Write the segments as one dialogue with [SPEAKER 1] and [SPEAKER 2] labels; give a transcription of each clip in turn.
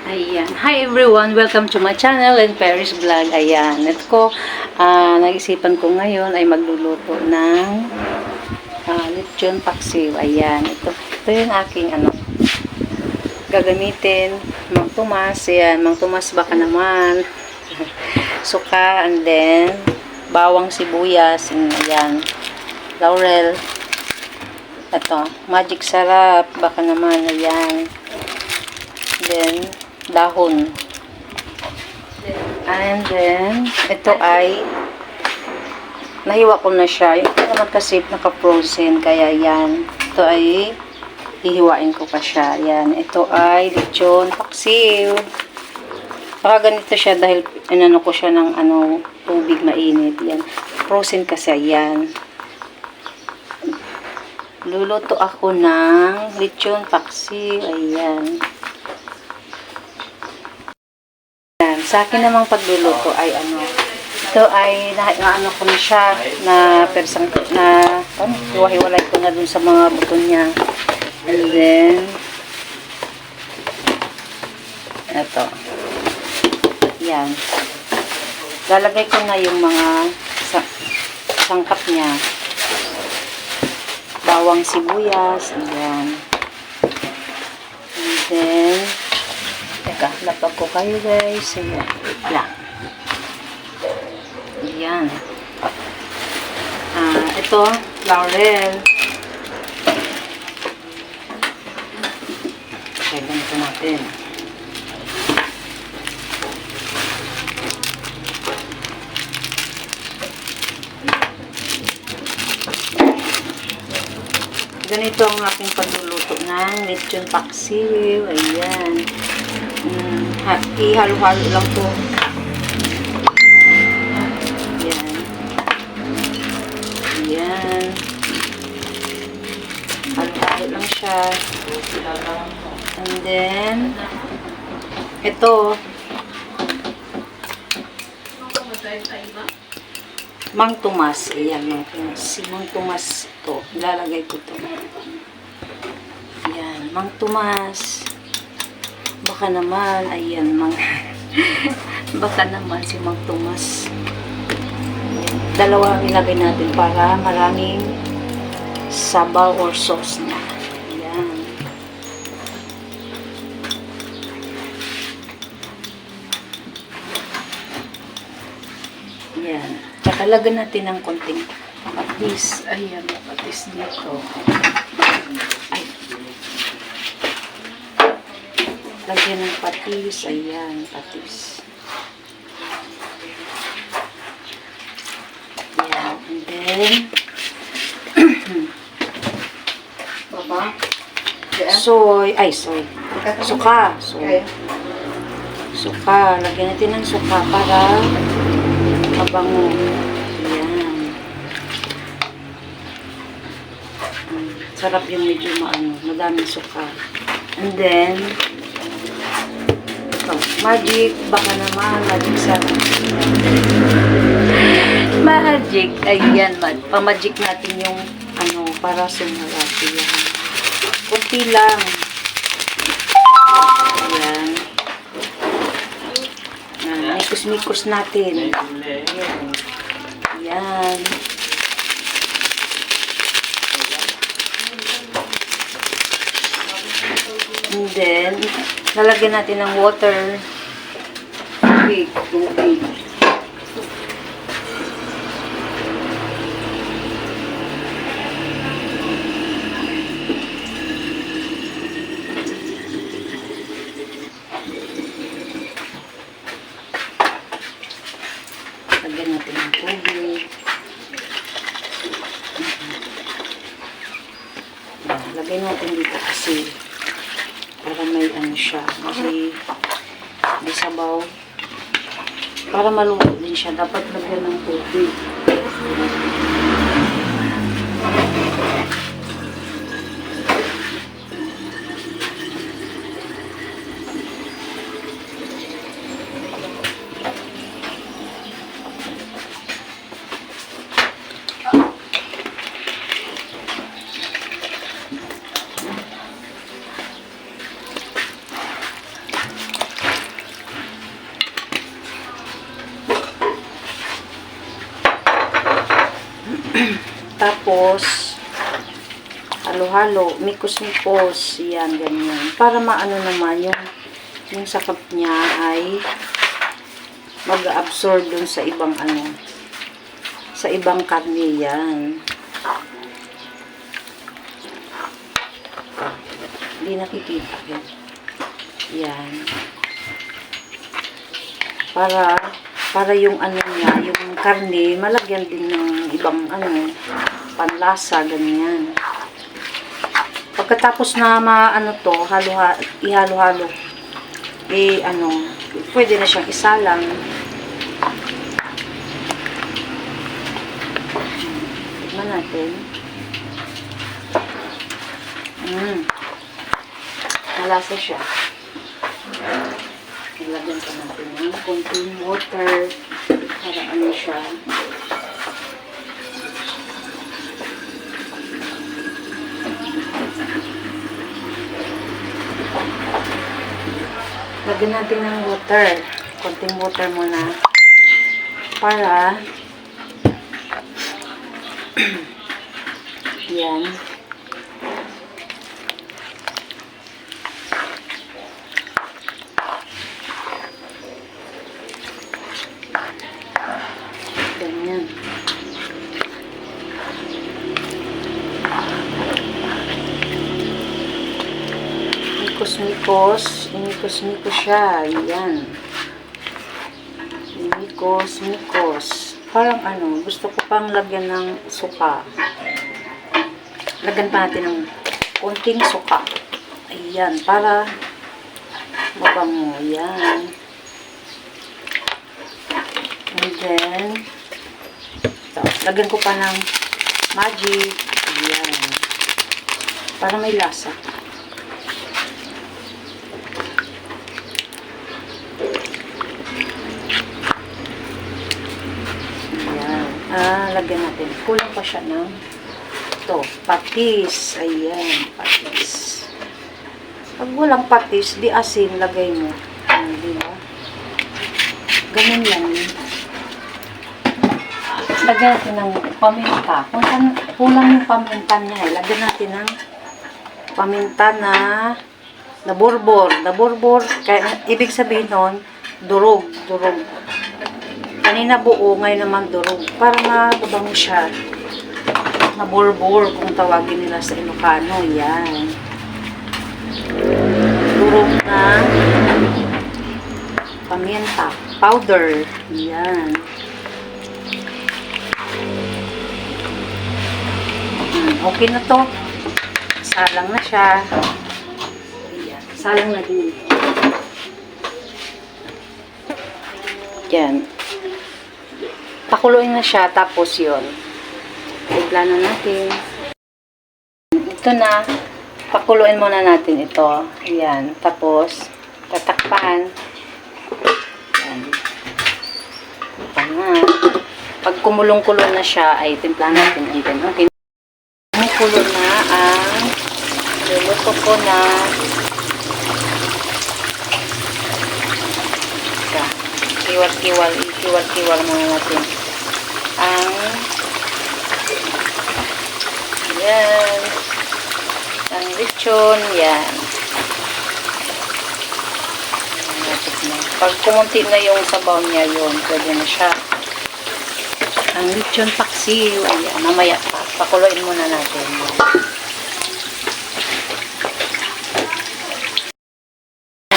[SPEAKER 1] Ayan. Hi everyone! Welcome to my channel and Paris Vlog. Ayan. Ito ko, nag-isipan ko ngayon ay magluluto ng lechon paksiw. Ayan. Ito yung aking gagamitin. Mang Tomas. Ayan. Mang Tomas baka naman. Suka and then bawang sibuyas. Ayan. Laurel. Ito. Magic sarap. Baka naman. Ayan. Then dahon. And then, ito ay nahiwa ko na siya. Yung naman kasi naka-frozen. Kaya yan. Ito ay hihiwain ko pa siya. Yan. Ito ay lechon paksiw. Baka ganito siya dahil inano ko siya ng tubig mainit. Yan. Frozen kasi yan. Luluto ako ng lechon paksiw. Ayan. Sa akin namang pagluluto ay ito ay naano ko na siya na persang na hiwa-hiwalay ko na dun sa mga buto niya. And then ito. Yan. Lalagay ko na yung mga sangkap niya. Bawang sibuyas. Ayan. And then teka, lapag ko kayo guys. Ayan. Lang. Ayan. Ito, laurel. Okay, ganito natin. Ganito ang aking pagluluto ng lechon paksiw. Ayan. Ihalo-halo lang to. Ayan. Ayan. Halo-halo lang siya. And then, ito. Mang Tomas. Ayan, Mang Tomas. Si Mang Tomas to. Ilalagay ko to. Ayan, Mang Tomas. Baka naman, ayan, baka naman si Mang Tomas. Dalawa ang ilagay natin para maraming sabaw or sauce na. Ayan. Ayan. Kakalagyan natin ng konting patis. Ayan, patis dito. Ay. Lagyan ng patis. Ayan, patis. Ayan. And then, soy. Suka. Suka. Lagyan natin ng suka para mabango. Ayan. Sarap yung medyo madaming suka. And then, magic, baka naman, magic sarap. Magic, ayan, pamagic natin yung, para sumarap yan. Kunti lang. Ayan. Mikos-mikos natin. Ayan. And then, lalagyan natin ng water. Tubig. Lagyan natin ng tubig. Lagyan natin dito kasi para may siya. Kasi may sabaw. Para maluto din siya, dapat lagyan ng tubig. Tapos, halo-halo, mikos-mikos, yan, ganyan. Para maano naman, yung sakap niya ay mag-absorb dun sa ibang sa ibang karne, yan. Hindi nakikita yun. Yan. Para yung niya, yung karne, malagyan din ng ibang panlasa, ganyan. Pagkatapos na to, ihalo-halo. Pwede na siyang isalang. Tignan natin. Malasa siya. Ilagyan pa natin ng konting water para siya. Lagyan natin ng water. Konting water muna. Para yan. Ganyan. Mikos-mikos siya. Yan. Mikos-mikos. Parang gusto ko pang lagyan ng suka. Lagyan pa natin ng konting suka. Ayan, para mabango. Yan. And then, lagyan ko pa ng magic. Ayan. Para may lasa. Lagyan natin. Kulang pa siya ng patis. Ayan, patis. Pag walang patis, di asin, lagay mo. Diba? Ganun lang. Lagyan natin ng paminta. Kung kulang yung paminta niya, lagyan natin ng paminta na burbor. Kaya, ibig sabihin nun, durog. Kanina buo, ngayon naman durog. Para mababango siya. Naburbor, kung tawagin nila sa Ilocano. Yan. Durog na paminta. Powder. Yan. Okay na to. Salang na siya. Ayan. Salang na din. Yan. Pakuluin na siya, tapos yun. Igla na natin. Ito na. Pakuluin muna natin ito. Ayan. Tapos, tatakpan. Ayan. Pag kumulong-kulong na siya, ay timpla natin. And then, okay. Kumukulo na ang luluto ko na kiwal muna natin ang yan ang lechon, yan. Pag kumunti na yung sabaw niya, yun, pwede na siya. Ang lechon paksiw, ayan, mamaya pa, pakuluin muna natin.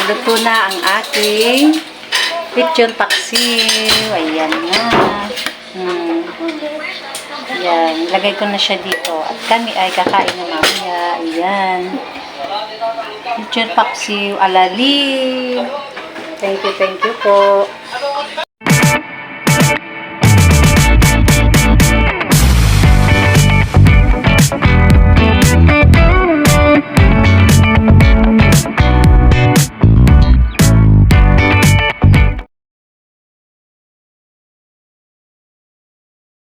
[SPEAKER 1] Luto na ang ating lechon paksiw. Ayan na. Ayan. Lagay ko na siya dito. At kami ay kakain na mamaya. Ayan. Lechon paksiw alali. Thank you po.